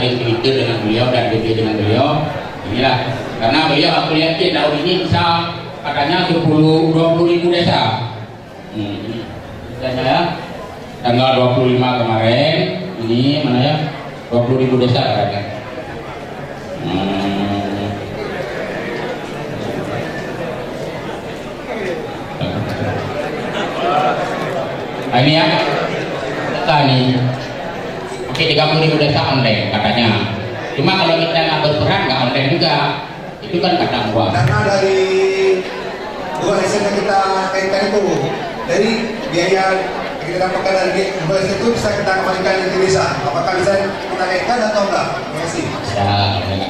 saling Twitter dengan beliau dan video dengan beliau. Inilah karena beliau aku lihat tahun ini bisa katanya 20 ribu desa. Ini desanya ya. Tanggal 25 kemarin ini mana ya 20 ribu desa katanya. Nah, ini ya kita nih oke 30 ribu desa online katanya, cuma kalau kita nggak berperan nggak online juga, itu kan kata gua karena dari dua hasil yang kita kaitkan itu dari biaya kita dapatkan dari dua hasil itu bisa kita kembalikan ke desa, apakah bisa kita kaitkan atau enggak? Terima kasih. bisa.